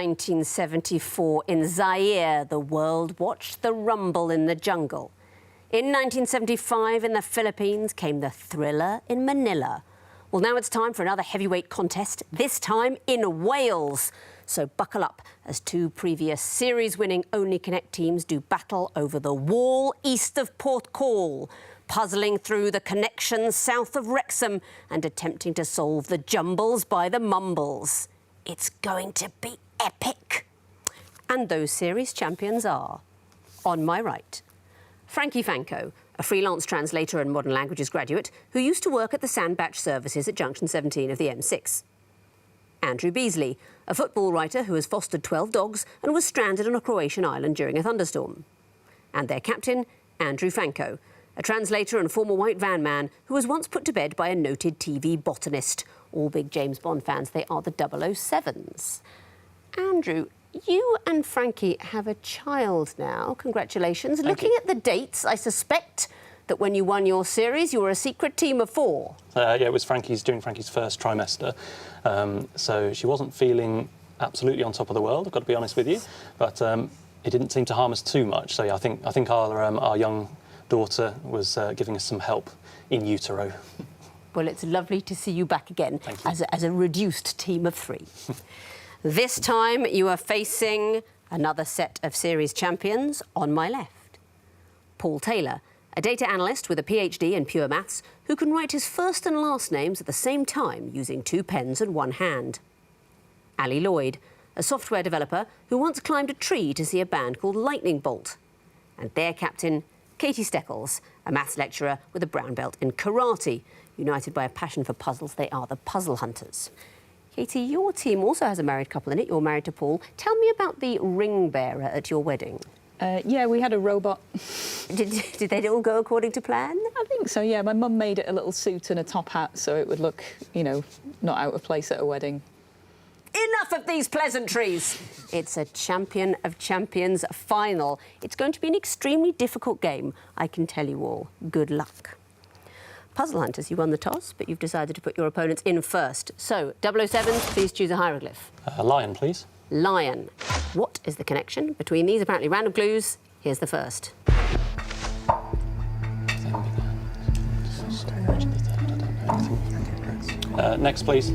1974, in Zaire, the world watched the rumble in the jungle. In 1975, in the Philippines, came the thriller in Manila. Well, now it's time for another heavyweight contest, this time in Wales. So buckle up as two previous series-winning Only Connect teams do battle over the wall east of Port Call, puzzling through the connections south of Wrexham and attempting to solve the jumbles by the mumbles. It's going to be epic. And those series champions are, on my right, Frankie Fanco, a freelance translator and modern languages graduate who used to work at the Sandbach services at Junction 17 of the M6. Andrew Beasley, a football writer who has fostered 12 dogs and was stranded on a Croatian island during a thunderstorm. And their captain, Andrew Fanco, a translator and former white van man who was once put to bed by a noted TV botanist. All big James Bond fans, they are the 007s. Andrew, you and Frankie have a child now. Congratulations. Looking at the dates, I suspect that when you won your series, you were a secret team of 4. Yeah, it was during Frankie's first trimester. So she wasn't feeling absolutely on top of the world, I've got to be honest with you. But it didn't seem to harm us too much. So yeah, I think our young daughter was giving us some help in utero. Well, it's lovely to see you back again as a reduced team of 3. This time you are facing another set of series champions on my left. Paul Taylor, a data analyst with a PhD in pure maths who can write his first and last names at the same time using 2 pens and 1 hand. Ali Lloyd, a software developer who once climbed a tree to see a band called Lightning Bolt. And their captain, Katie Steckles, a maths lecturer with a brown belt in karate. United by a passion for puzzles, they are the Puzzle Hunters. Katie, your team also has a married couple in it. You're married to Paul. Tell me about the ring bearer at your wedding. Yeah, we had a robot. Did they all go according to plan? I think so, yeah. My mum made it a little suit and a top hat so it would look, you know, not out of place at a wedding. Enough of these pleasantries! It's a Champion of Champions final. It's going to be an extremely difficult game, I can tell you all. Good luck. Puzzle Hunters, you won the toss, but you've decided to put your opponents in first. So, 007s, please choose a hieroglyph. Lion, please. Lion. What is the connection between these apparently random clues? Here's the first. Next, please.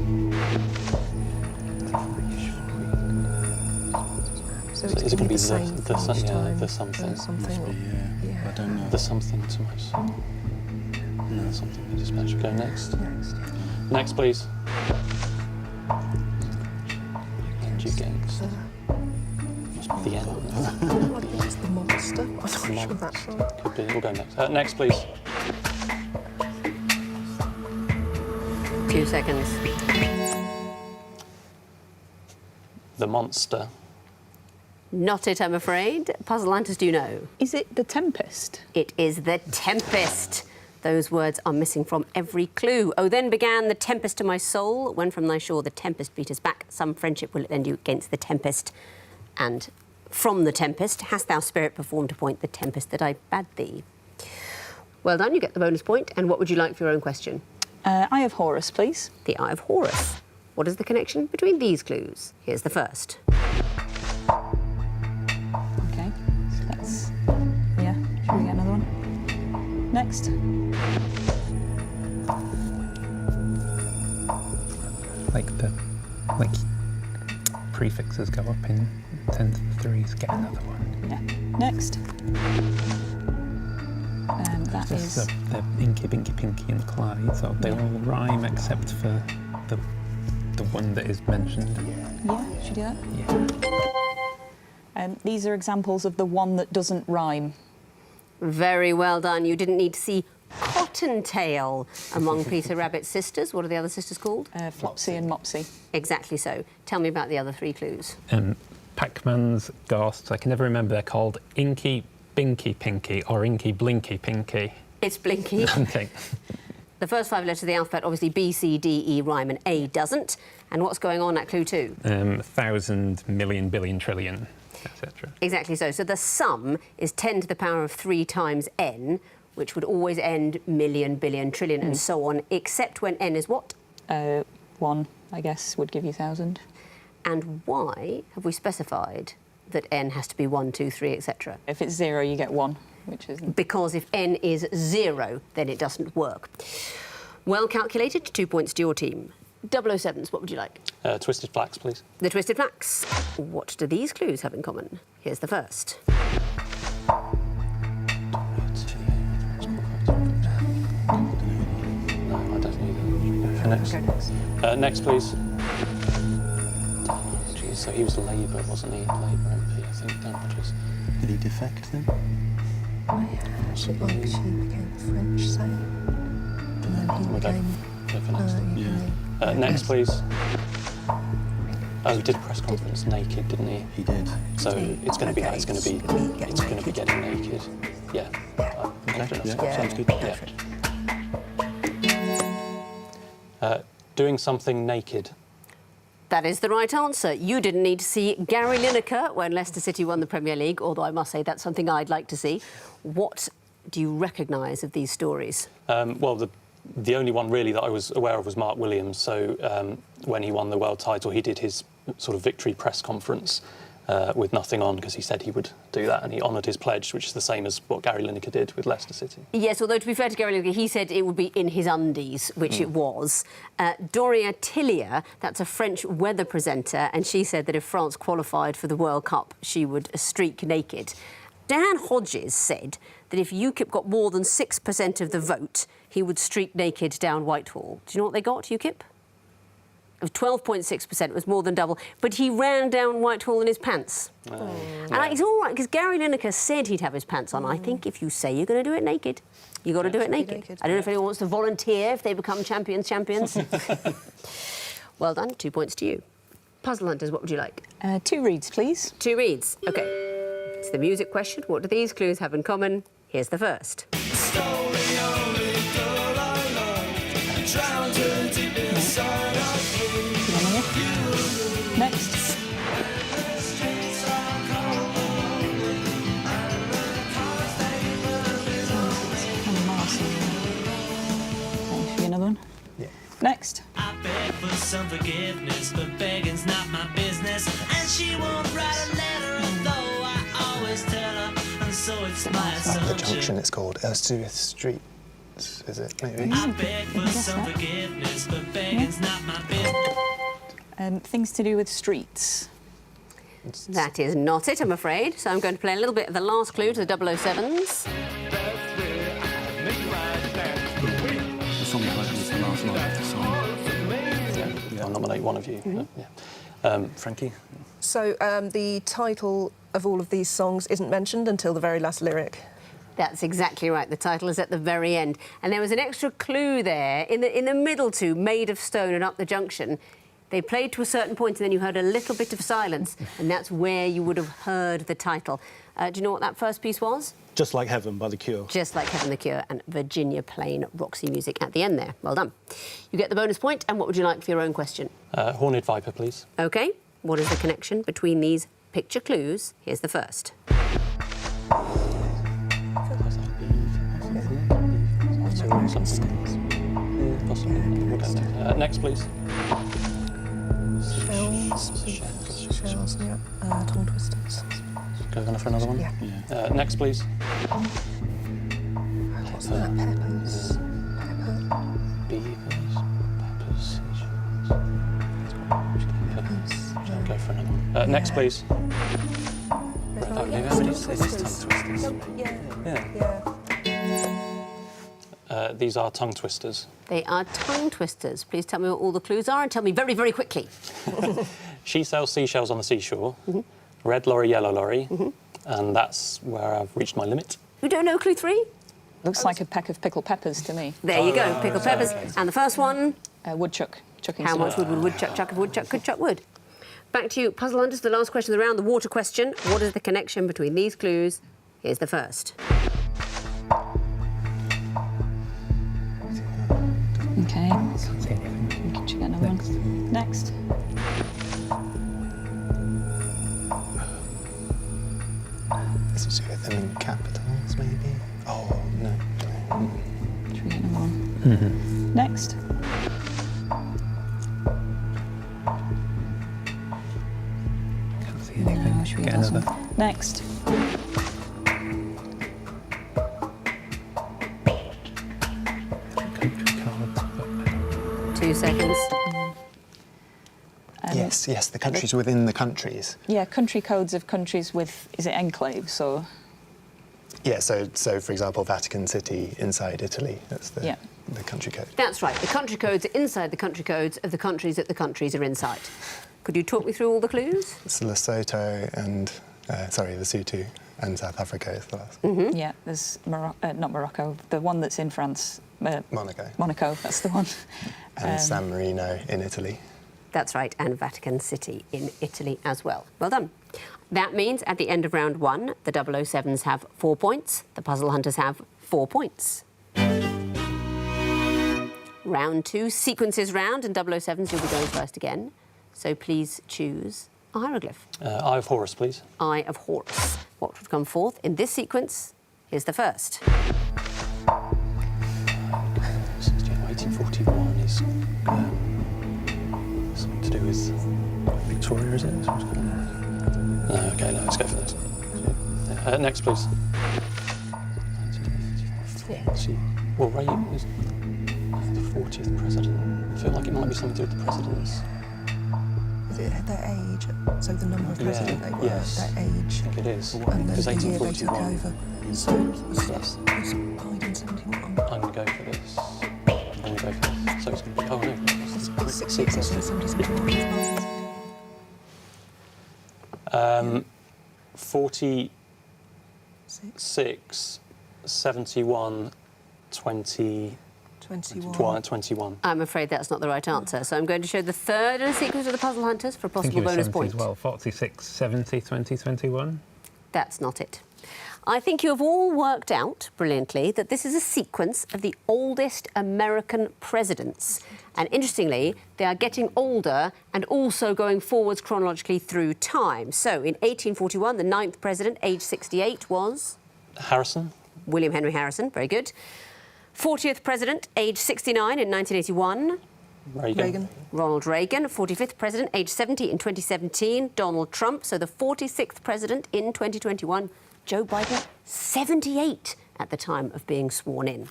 So is it going to be the something? Yeah. I don't know. The something to my soul. No, something the dispatcher. Go next. Next, please. And you gates. Must be the end. It's the monster. I'm not sure that's right. Could be. We'll go next. Next, please. Few seconds. The monster. Not it, I'm afraid. Puzzle Hunters, do you know? Is it the Tempest? It is the Tempest. Those words are missing from every clue. Oh, then began the tempest to my soul. When from thy shore the tempest beat us back, some friendship will it lend you against the tempest. And from the tempest hast thou spirit performed to point the tempest that I bade thee. Well done, you get the bonus point. And what would you like for your own question? Eye of Horus, please. The Eye of Horus. What is the connection between these clues? Here's the first. OK, so that's... Yeah, should we get another one? Next. Like prefixes go up in 10 to the 3s, get another one. Yeah. Next. That is... The Inky, Binky, Pinky and Clyde, so they all rhyme except for the one that is mentioned. Yeah, should we do that? Yeah. These are examples of the one that doesn't rhyme. Very well done. You didn't need to see Cottontail among Peter Rabbit's sisters. What are the other sisters called? Flopsy and Mopsy. Exactly so. Tell me about the other 3 clues. Pac-Man's ghosts, I can never remember, they're called Inky, Binky, Pinky or Inky, Blinky, Pinky. It's Blinky. OK. The first 5 letters of the alphabet, obviously B, C, D, E rhyme and A doesn't. And what's going on at clue 2? 1,000, million, billion, trillion, etc. Exactly so. So the sum is 10 to the power of 3 times n, which would always end million, billion, trillion, and so on, except when n is what? 1, I guess, would give you 1,000. And why have we specified that n has to be 1, 2, 3, etc.? If it's 0, you get 1, which isn't. Because if n is 0, then it doesn't work. Well calculated, 2 points to your team. 007s, what would you like? Twisted Flax, please. The Twisted Flax. What do these clues have in common? Here's the first. No, I definitely don't. Next. Next, please. Jeez, so he was Labour, wasn't he? Labour MP, I think. Dan Rogers. Did he defect then? Is it like she became French, say? And then he We'll go became... for next. Yeah. Next, please. Oh, he did a press conference naked, didn't he? He did. So it's going to be that. It's going to be getting naked. Yeah. I'm confident. Yeah, sounds good. Yeah. Doing something naked. That is the right answer. You didn't need to see Gary Lineker when Leicester City won the Premier League, although I must say that's something I'd like to see. What do you recognise of these stories? Well, the only one really that I was aware of was Mark Williams. So when he won the world title, he did his sort of victory press conference with nothing on, because he said he would do that, and he honoured his pledge, which is the same as what Gary Lineker did with Leicester City. Yes, although to be fair to Gary Lineker, he said it would be in his undies, which it was. Doria Tillier, that's a French weather presenter, and she said that if France qualified for the World Cup, she would streak naked. Dan Hodges said that if UKIP got more than 6% of the vote, he would streak naked down Whitehall. Do you know what they got, UKIP? It was 12.6%, it was more than double. But he ran down Whitehall in his pants. And it's all right, because Gary Lineker said he'd have his pants on. I think if you say you're going to do it naked, you've got to do it naked. I don't know if anyone wants to volunteer if they become champions. Well done, 2 points to you. Puzzle Hunters, what would you like? 2 reads, please. 2 reads. OK. It's the music question. What do these clues have in common? Here's the first. Next. Another one? Yeah. Next. I beg for some forgiveness, but begging's not my business. And she won't write a letter, although I always tell her, and so it's my The junction assumption. it's called Elizabeth Street, is it? Maybe. I beg for some forgiveness, but begging's not my business. Things to do with streets. That is not it, I'm afraid. So I'm going to play a little bit of the last clue to the 007s. The song title is the last line of the song. I'll nominate one of you. Frankie? So the title of all of these songs isn't mentioned until the very last lyric. That's exactly right. The title is at the very end. And there was an extra clue there in the middle two, Made of Stone and Up the Junction. They played to a certain point and then you heard a little bit of silence, and that's where you would have heard the title. Do you know what that first piece was? Just Like Heaven by The Cure. Just Like Heaven, The Cure, and Virginia Plain Roxy music at the end there. Well done. You get the bonus point, and what would you like for your own question? Horned Viper, please. OK. What is the connection between these picture clues? Here's the first. Next, please. Shells, yeah. Tongue twisters. Go on for another one? Yeah. Next, please. What's that? Peppers. Pepper. Beavers, peppers, seashells. Go for another one. Next, please. These are tongue twisters. They are tongue twisters. Please tell me what all the clues are and tell me very, very quickly. She sells seashells on the seashore. Red lorry, yellow lorry. And that's where I've reached my limit. You don't know clue 3? Looks like a peck of pickled peppers to me. There you go, pickled peppers. And the first one, Woodchuck. Chucking how some- much wood would woodchuck chuck if woodchuck could chuck wood? Back to you, Puzzle Hunters, the last question of the round, the water question. What is the connection between these clues? Here's the first. OK. We can check another one. Next. Is it to do with them in capitals, maybe? Oh, no. Should we get another one? Next. Get another. Next. Country cards. 2 seconds. Yes, the countries within the countries. Yeah, country codes of countries with, is it enclaves or? Yeah, so for example, Vatican City inside Italy. That's the country code. That's right. The country codes are inside the country codes of the countries that the countries are inside. Could you talk me through all the clues? It's Lesotho and Lesotho and South Africa is the last. Yeah, there's not Morocco, the one that's in France. Monaco. Monaco, that's the one. And San Marino in Italy. That's right, and Vatican City in Italy as well. Well done. That means at the end of round 1, the 007s have 4 points, the puzzle hunters have 4 points. Round 2, sequences round, and 007s, you'll be going first again. So please choose a hieroglyph. Eye of Horus, please. Eye of Horus. What would come forth in this sequence? Here's the first. 1841 is something to do with Victoria, is it? No, okay, no, let's go for this. Next, please. 1940. Well, Ray was the 40th president. I feel like it might be something to do with the presidents. Is it their age? So the number of president they were, yes. their age, I think it is. and then Because the year they took 1841. over. So was Biden 71? I'm going to go for this. I'm going to go for this. So it's going to be, oh no. It's 60, so 70, 46, 71, 20, 21. I'm afraid that's not the right answer, so I'm going to show the third in a sequence of the puzzle hunters for a I think possible it was bonus 70 point. as well. 46, 70, 2021. That's not it. I think you have all worked out brilliantly that this is a sequence of the oldest American presidents. And interestingly, they are getting older and also going forwards chronologically through time. So in 1841, the 9th president, age 68, was? Harrison. William Henry Harrison, very good. 40th president, age 69 in 1981. Reagan. Ronald Reagan. 45th president, age 70 in 2017. Donald Trump. So the 46th president in 2021, Joe Biden, 78 at the time of being sworn in.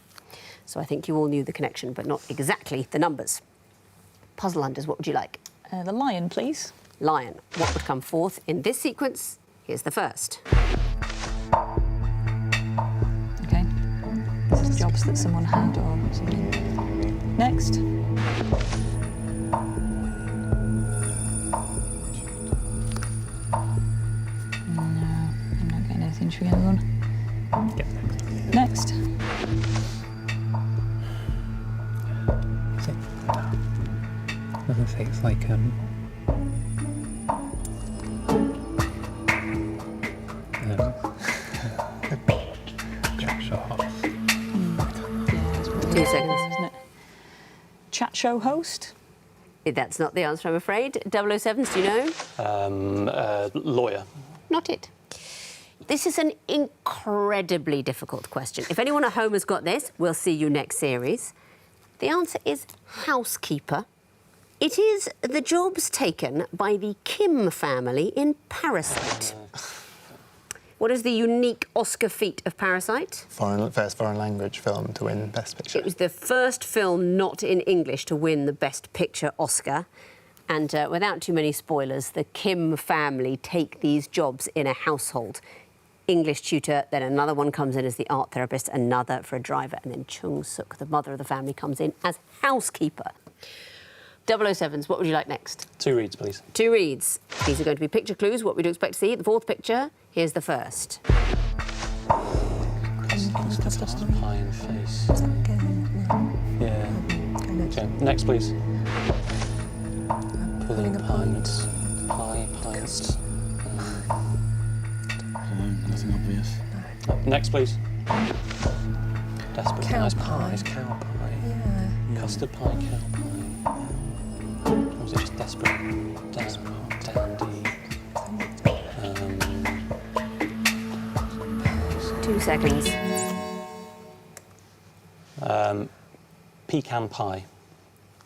So I think you all knew the connection, but not exactly the numbers. Puzzle hunters, what would you like? The lion, please. Lion. What would come forth in this sequence? Here's the first. Okay. This is jobs that someone had or something. Next. No, I'm not getting anything. Should we get another one? Get next. Next. I was going to say it's like Jack Shot. Yeah, it's probably 2 seconds. isn't it? Chat show host. That's not the answer, I'm afraid. 007s, do you know? Lawyer. Not it. This is an incredibly difficult question. If anyone at home has got this, we'll see you next series. The answer is housekeeper. It is the jobs taken by the Kim family in Parasite. What is the unique Oscar feat of Parasite? First foreign language film to win Best Picture. It was the first film not in English to win the Best Picture Oscar. And without too many spoilers, the Kim family take these jobs in a household. English tutor, then another one comes in as the art therapist, another for a driver, and then Chung Suk, the mother of the family, comes in as housekeeper. 007s, what would you like next? 2 reads, please. 2 reads. These are going to be picture clues, what we'd expect to see. The fourth picture, here's the first. Pie in the face. Yeah. Okay, next, please. Pulling pints. Pints. Nothing obvious. Next, please. Desperate Cow nice pie. pies, cow pie. Yeah. Custard pie, cow pie. Or was it just desperate? Dandy. 2 seconds. Pecan pie.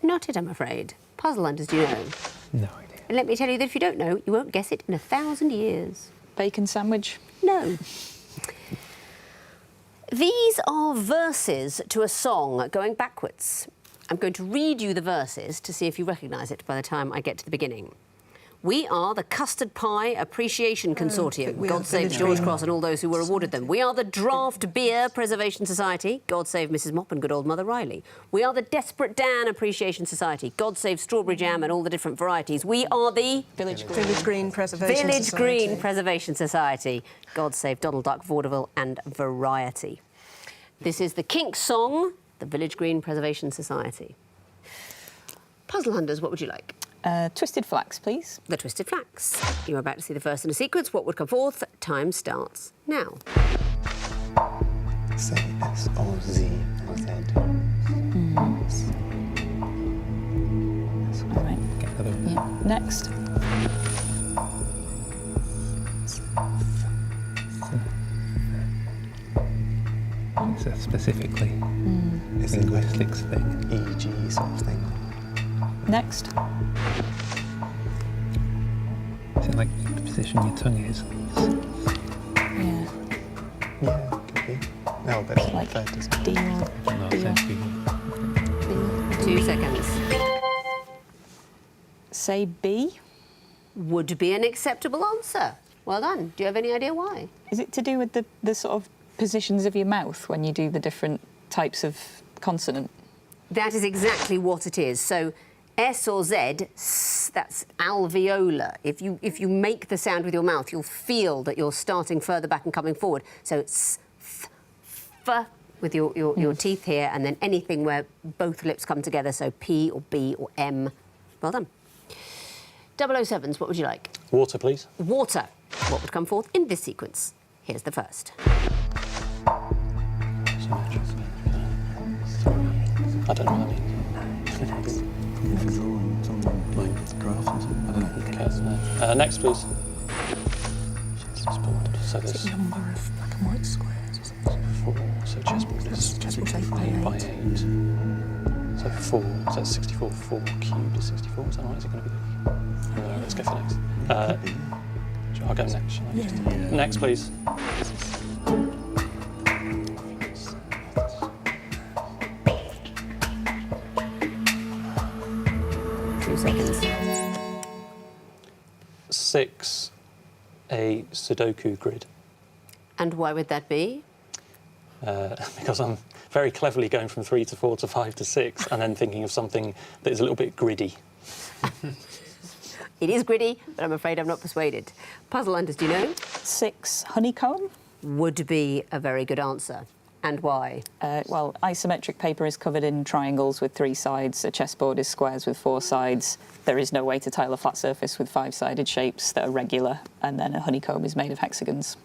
Not it, I'm afraid. Puzzle hunters, do you know? No idea. And let me tell you that if you don't know, you won't guess it in 1,000 years. Bacon sandwich. No. These are verses to a song going backwards. I'm going to read you the verses to see if you recognise it by the time I get to the beginning. We are the Custard Pie Appreciation Consortium. we are God save Village George Green Cross and all those who were awarded them. We are the Draft Beer Preservation Society. God save Mrs Mop and good old Mother Riley. We are the Desperate Dan Appreciation Society. God save Strawberry Jam and all the different varieties. We are the Village Green Preservation Village Society. Green Preservation Society. God save Donald Duck, vaudeville and variety. This is the Kink song, the Village Green Preservation Society. Puzzle hunters, what would you like? Twisted Flax, please. The Twisted Flax. You're about to see the first in a sequence. What would come forth? Time starts now. Say S or Z or Z. All right. Get the other one. Yeah. Next. It's a specifically Is it like linguistics thing. EG sort of thing? Next. Is it like the position your tongue is? Yeah. Yeah, could be. No, but it's Like third, doesn't it? D or No, B. it seems to be 2 seconds. Say B. Would be an acceptable answer. Well done. Do you have any idea why? Is it to do with the sort of positions of your mouth when you do the different types of consonant? That is exactly what it is. So S or Z, that's alveolar. If you make the sound with your mouth, you'll feel that you're starting further back and coming forward. So it's f with your teeth here, and then anything where both lips come together, so P or B or M. Well done. 007s, what would you like? Water, please. Water. What would come forth in this sequence? Here's the first. I don't know what that means. Next, please. Chessboard. So there's Number of black and white squares or something. 4. So chessboard is Chessboard's 8 by 8. So 4. So that's 64. 4 cubed is 64. Is that right? Is it going to be? Let's go for next. I'll go next. Shall I? Next, please. 2 seconds. 6. A Sudoku grid. And why would that be? Because I'm very cleverly going from 3 to 4 to 5 to 6 and then thinking of something that is a little bit griddy. It is gritty, but I'm afraid I'm not persuaded. Puzzle hunters, do you know? 6. Honeycomb. Would be a very good answer. And why? Well, isometric paper is covered in triangles with 3 sides. A chessboard is squares with 4 sides. There is no way to tile a flat surface with 5-sided shapes that are regular, and then a honeycomb is made of hexagons.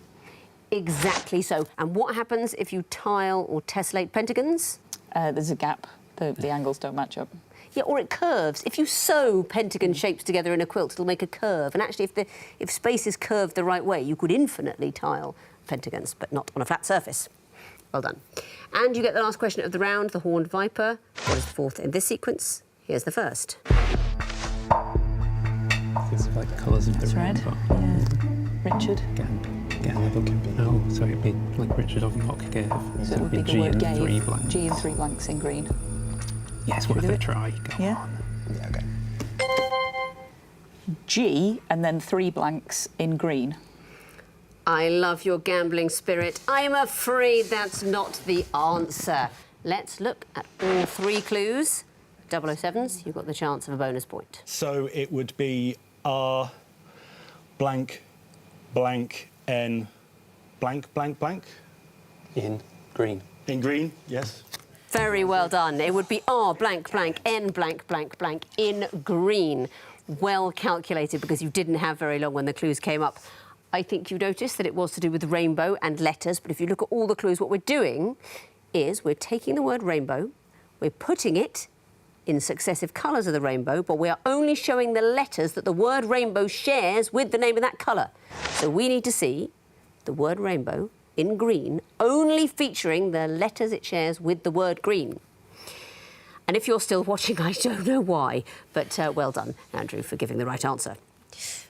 Exactly so. And what happens if you tile or tessellate pentagons? There's a gap. The angles don't match up. Yeah, or it curves. If you sew pentagon shapes together in a quilt, it'll make a curve. And actually, if space is curved the right way, you could infinitely tile pentagons, but not on a flat surface. Well done. And you get the last question of the round, the horned viper. What is the fourth in this sequence? Here's the first. It's like colours of the It's red. rainbow. Yeah. Richard. No, so it'd be like Richard of York gave. So it would be the G word and gave. 3 blanks. G and 3 blanks in green. Yes, Should we worth do a it? try. Go Yeah. on. Yeah, okay. G and then 3 blanks in green. I love your gambling spirit. I'm afraid that's not the answer. Let's look at all 3 clues. 007s, you've got the chance of a bonus point. So it would be R blank blank N blank blank blank In green. in green, yes. Very well done. It would be R blank blank N blank blank blank in green. Well calculated, because you didn't have very long when the clues came up. I think you noticed that it was to do with rainbow and letters, but if you look at all the clues, what we're doing is we're taking the word rainbow, we're putting it in successive colours of the rainbow, but we are only showing the letters that the word rainbow shares with the name of that colour. So we need to see the word rainbow in green, only featuring the letters it shares with the word green. And if you're still watching, I don't know why, but well done, Andrew, for giving the right answer.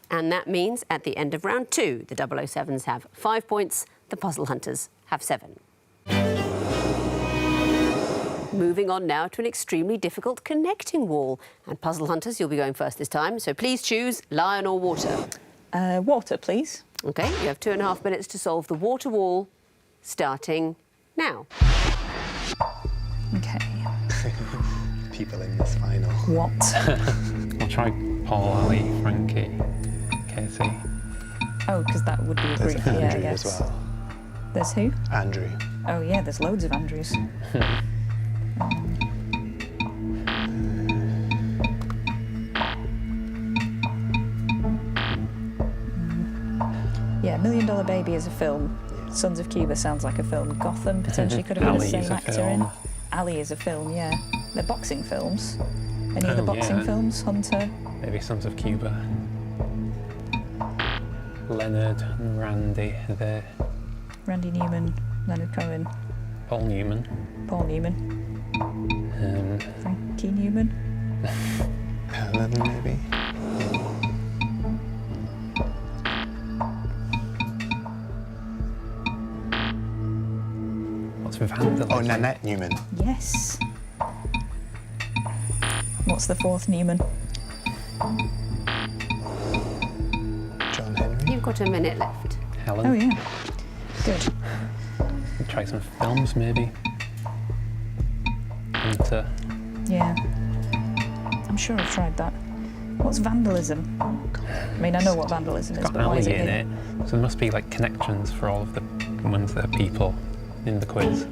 And that means at the end of round 2, the 007s have 5 points, the Puzzle Hunters have 7. Moving on now to an extremely difficult connecting wall. And Puzzle Hunters, you'll be going first this time, so please choose lion or water. Water, please. OK, you have 2.5 minutes to solve the water wall, starting now. OK. People in this final. What? I'll try Paul, Ali, Frankie, Katie. Oh, because that would be a There's group, yeah, I Andrew guess. as well. There's who? Andrew. Oh, yeah, there's loads of Andrews. Yeah, $1 Million Baby is a film. Sons of Cuba sounds like a film. Gotham potentially could have had the Ali same is a actor film. in. Ali is a film, yeah. They're boxing films. Any other Oh, boxing yeah. films? Hunter? Maybe Sons of Cuba. Leonard and Randy are there. Randy Newman, Leonard Cohen, Paul Newman. Paul Newman, Frankie Newman. Helen, maybe. What's Vandalism? Oh, Nanette Newman. Yes. What's the fourth Newman? John Henry. You've got a minute left. Helen. Oh, yeah. Good. Try some films, maybe. Hunter. Yeah. I'm sure I've tried that. What's vandalism? I mean, I know what vandalism is, Got but why is Ali it in here? it. So there must be like connections for all of the ones that are people in the quiz.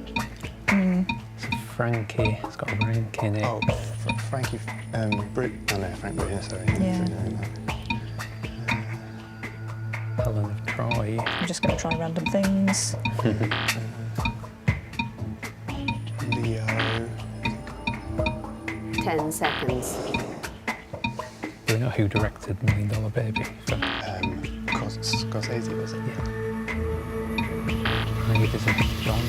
So Frankie, it's got a rank in it. Oh, Frankie. Frank Bruno, sorry. Yeah. Helen of Troy. I'm just going to try random things. Leo. 10 seconds. Do we know who directed $1 Million Baby? So, Scorsese, was it? maybe there's a John.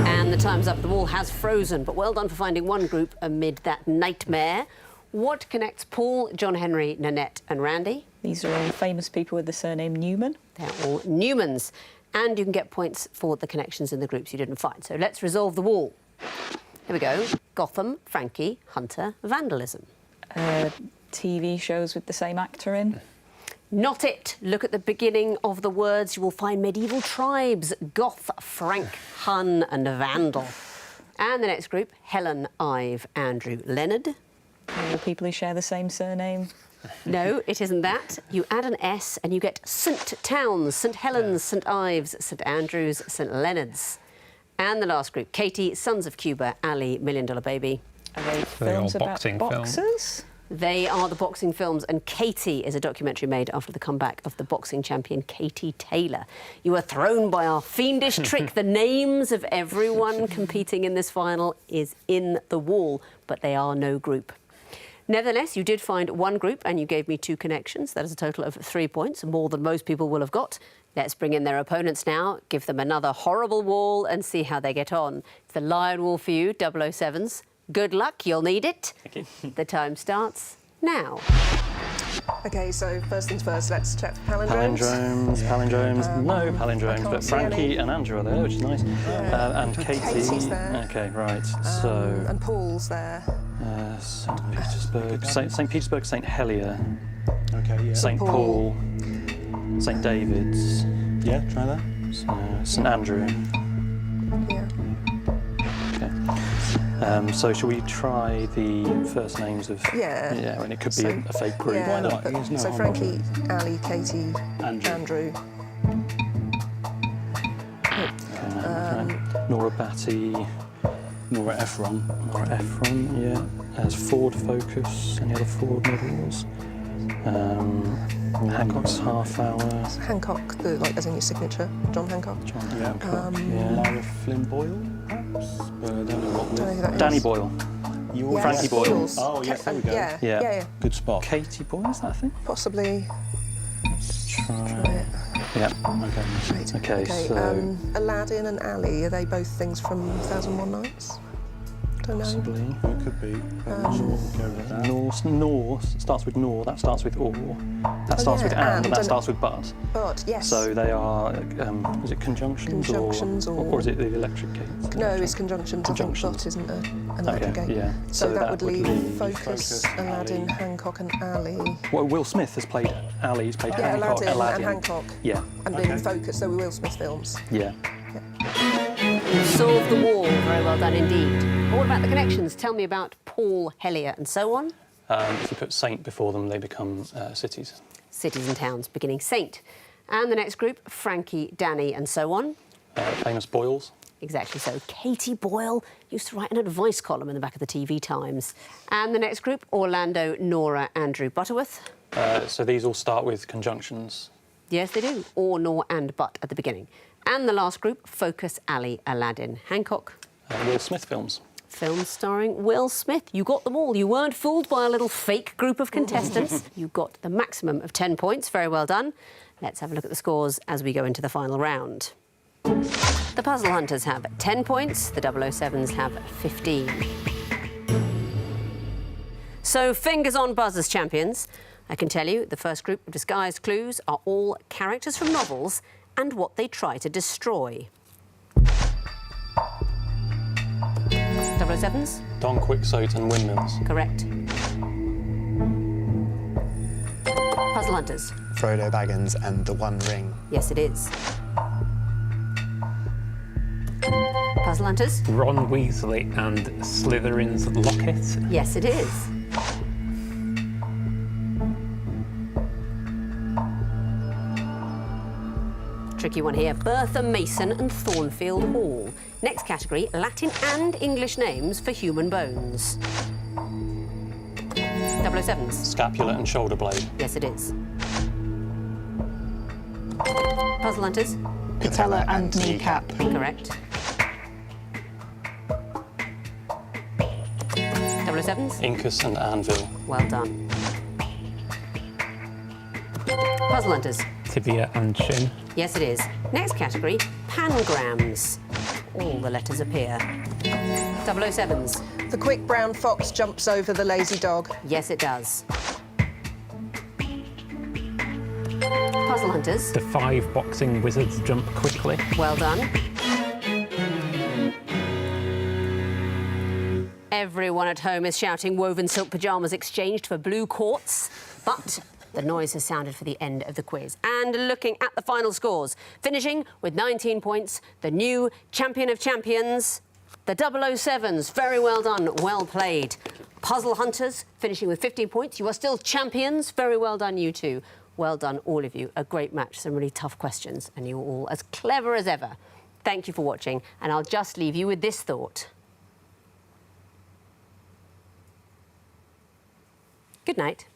And the time's up. The wall has frozen, but well done for finding one group amid that nightmare. What connects Paul, John Henry, Nanette and Randy? These are all famous people with the surname Newman. They're all Newmans. And you can get points for the connections in the groups you didn't find. So let's resolve the wall. Here we go. Gotham, Frankie, Hunter, Vandalism. TV shows with the same actor in. Not it. Look at the beginning of the words. You will find medieval tribes, Goth, Frank, Hun and Vandal. And the next group, Helen, Ive, Andrew, Leonard. All people who share the same surname. No, it isn't that. You add an S and you get St Towns, St Helens, St Ives, St Andrews, St Leonards. And the last group, Katie, Sons of Cuba, Ali, $1 Million Baby. Are they They're all films about boxing films. boxers? They are the boxing films, and Katie is a documentary made after the comeback of the boxing champion Katie Taylor. You were thrown by our fiendish trick. The names of everyone competing in this final is in the wall, but they are no group. Nevertheless, you did find one group and you gave me 2 connections. That is a total of 3 points, more than most people will have got. Let's bring in their opponents now, give them another horrible wall and see how they get on. It's the Lion Wall for you, 007s. Good luck, you'll need it. Thank you. The time starts now. Okay, so first things first, let's check for palindromes. Palindromes. No I palindromes, can't but see Frankie any. and Andrew are there, which is nice. And Katie. Katie's there. Okay, right. So And Paul's there. St Petersburg, St Petersburg, St Helier, Okay, yeah. St Paul, St David's, Yeah, try that. St Andrew. Yeah. Okay. So shall we try the first names of? Yeah. Yeah, and it could be So- a fake group. Yeah, Why not? but- There's no so harm. Frankie, Ali, Katie, Andrew. Andrew. Right. Nora Batty, Nora Ephron. Nora Ephron, yeah. There's Ford Focus, any other Ford models? Hancock's Half Hour. Hancock, as in your signature, John Hancock. John Yeah. Hancock, yeah. Myra Flynn Boyle, perhaps? But I don't know what Don't know who that is. Danny Boyle. Yours? Frankie Boyle. yours. Oh, yes, there we go. Yeah, Yeah. yeah, yeah. Good spot. Katie Boyle, is that a thing? Possibly. Try. Right. Yeah. Okay. Right. Okay, so- Aladdin and Ali, are they both things from 1001 Nights? Don't know. Possibly. It could be. I'm sure we'll go with that. Norse starts with nor, that starts with or, that starts with and that starts with but. But, yes. So they are, is it conjunctions? Conjunctions or is it the electric gates? No, it's conjunctions. Conjunctions. I think but isn't an electric gate. Yeah. So that would leave Focus, Focus, Aladdin, Ali. Hancock and Ali. Well, Will Smith has played Ali, he's played Yeah, Hancock, Aladdin and Hancock. Yeah. And been Focus, so Will Smith films. Yeah. Solved the wall. Very well done indeed. But what about the connections? Tell me about Paul, Helier and so on. If you put Saint before them, they become cities. Cities and towns beginning Saint. And the next group, Frankie, Danny and so on. Famous Boyles. Exactly so. Katie Boyle used to write an advice column in the back of the TV Times. And the next group, Orlando, Nora, Andrew, Butterworth. So these all start with conjunctions. Yes, they do. Or, nor and but at the beginning. And the last group, Focus, Ali, Aladdin, Hancock. Will Smith films. Films starring Will Smith. You got them all. You weren't fooled by a little fake group of contestants. You got the maximum of 10 points. Very well done. Let's have a look at the scores as we go into the final round. The Puzzle Hunters have 10 points. The 007s have 15. So, fingers on buzzers, champions. I can tell you the first group of disguised clues are all characters from novels and what they try to destroy. 007s? Don Quixote and windmills. Correct. Puzzle Hunters? Frodo Baggins and the One Ring. Yes, it is. Puzzle Hunters? Ron Weasley and Slytherin's locket. Yes, it is. Tricky one here. Bertha Mason and Thornfield Hall. Next category, Latin and English names for human bones. 007s? Scapula and shoulder blade. Yes, it is. Puzzle Hunters? Patella and kneecap. Correct. 007s? Incus and anvil. Well done. Puzzle Hunters? Tibia and shin. Yes, it is. Next category, pangrams. All the letters appear. 007s? The quick brown fox jumps over the lazy dog. Yes, it does. Puzzle Hunters? The 5 boxing wizards jump quickly. Well done. Everyone at home is shouting woven silk pyjamas exchanged for blue quartz, but the noise has sounded for the end of the quiz. And looking at the final scores, finishing with 19 points, the new champion of champions, the 007s. Very well done, well played. Puzzle Hunters finishing with 15 points. You are still champions. Very well done, you two. Well done, all of you. A great match, some really tough questions, and you were all as clever as ever. Thank you for watching, and I'll just leave you with this thought. Good night.